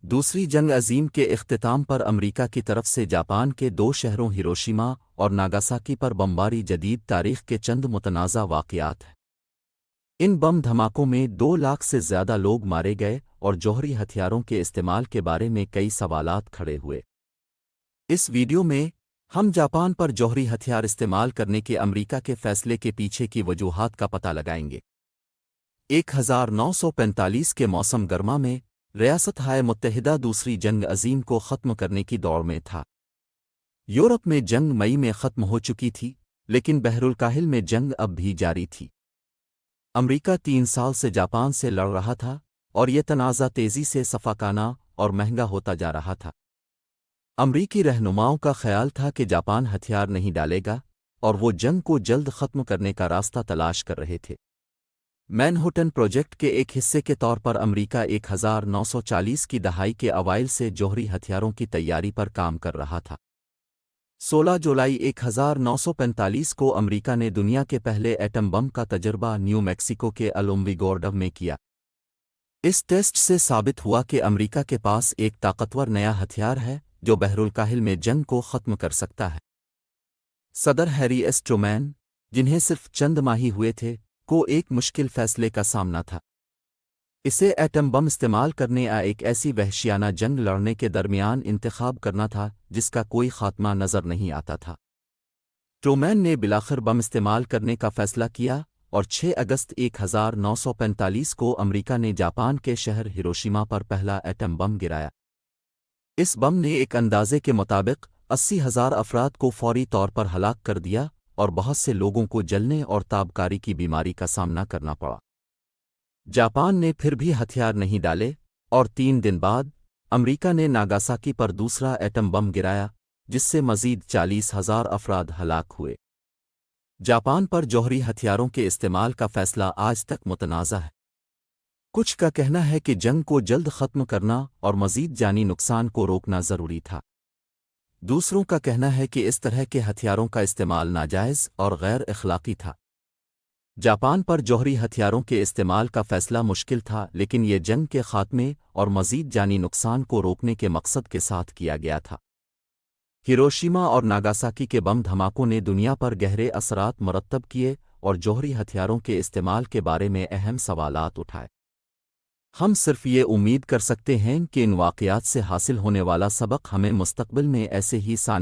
دوسری جنگ عظیم کے اختتام پر امریکہ کی طرف سے جاپان کے دو شہروں ہیروشیما اور ناگاساکی پر بمباری جدید تاریخ کے چند متنازع واقعات ہیں۔ ان بم دھماکوں میں 2 لاکھ سے زیادہ لوگ مارے گئے اور جوہری ہتھیاروں کے استعمال کے بارے میں کئی سوالات کھڑے ہوئے۔ اس ویڈیو میں ہم جاپان پر جوہری ہتھیار استعمال کرنے کے امریکہ کے فیصلے کے پیچھے کی وجوہات کا پتہ لگائیں گے۔ 1945 کے موسم گرما میں ریاست ہائے متحدہ دوسری جنگ عظیم کو ختم کرنے کی دوڑ میں تھا۔ یورپ میں جنگ مئی میں ختم ہو چکی تھی، لیکن بحر الکاہل میں جنگ اب بھی جاری تھی۔ امریکہ 3 سال سے جاپان سے لڑ رہا تھا اور یہ تنازع تیزی سے سفاکانہ اور مہنگا ہوتا جا رہا تھا۔ امریکی رہنماؤں کا خیال تھا کہ جاپان ہتھیار نہیں ڈالے گا اور وہ جنگ کو جلد ختم کرنے کا راستہ تلاش کر رہے تھے۔ مینہٹن پروجیکٹ کے ایک حصے کے طور پر امریکہ 1940 کی دہائی کے اوائل سے جوہری ہتھیاروں کی تیاری پر کام کر رہا تھا۔ 16 جولائی 1945 کو امریکہ نے دنیا کے پہلے ایٹم بم کا تجربہ نیو میکسیکو کے الومویگورڈو میں کیا۔ اس ٹیسٹ سے ثابت ہوا کہ امریکہ کے پاس ایک طاقتور نیا ہتھیار ہے جو بحر الکاہل میں جنگ کو ختم کر سکتا ہے۔ صدر ہیری ایس ٹرومین، جنہیں صرف چند ماہ ہی ہوئے تھے، کو ایک مشکل فیصلے کا سامنا تھا۔ اسے ایٹم بم استعمال کرنے یا ایک ایسی وحشیانہ جنگ لڑنے کے درمیان انتخاب کرنا تھا جس کا کوئی خاتمہ نظر نہیں آتا تھا۔ ٹرومین نے بالآخر بم استعمال کرنے کا فیصلہ کیا اور 6 اگست 1945 کو امریکہ نے جاپان کے شہر ہیروشیما پر پہلا ایٹم بم گرایا۔ اس بم نے ایک اندازے کے مطابق 80,000 افراد کو فوری طور پر ہلاک کر دیا اور بہت سے لوگوں کو جلنے اور تابکاری کی بیماری کا سامنا کرنا پڑا۔ جاپان نے پھر بھی ہتھیار نہیں ڈالے اور 3 دن بعد امریکہ نے ناگاساکی پر دوسرا ایٹم بم گرایا، جس سے مزید 40,000 افراد ہلاک ہوئے۔ جاپان پر جوہری ہتھیاروں کے استعمال کا فیصلہ آج تک متنازع ہے۔ کچھ کا کہنا ہے کہ جنگ کو جلد ختم کرنا اور مزید جانی نقصان کو روکنا ضروری تھا۔ دوسروں کا کہنا ہے کہ اس طرح کے ہتھیاروں کا استعمال ناجائز اور غیر اخلاقی تھا۔ جاپان پر جوہری ہتھیاروں کے استعمال کا فیصلہ مشکل تھا، لیکن یہ جنگ کے خاتمے اور مزید جانی نقصان کو روکنے کے مقصد کے ساتھ کیا گیا تھا۔ ہیروشیما اور ناگاساکی کے بم دھماکوں نے دنیا پر گہرے اثرات مرتب کیے اور جوہری ہتھیاروں کے استعمال کے بارے میں اہم سوالات اٹھائے۔ ہم صرف یہ امید کر سکتے ہیں کہ ان واقعات سے حاصل ہونے والا سبق ہمیں مستقبل میں ایسے ہی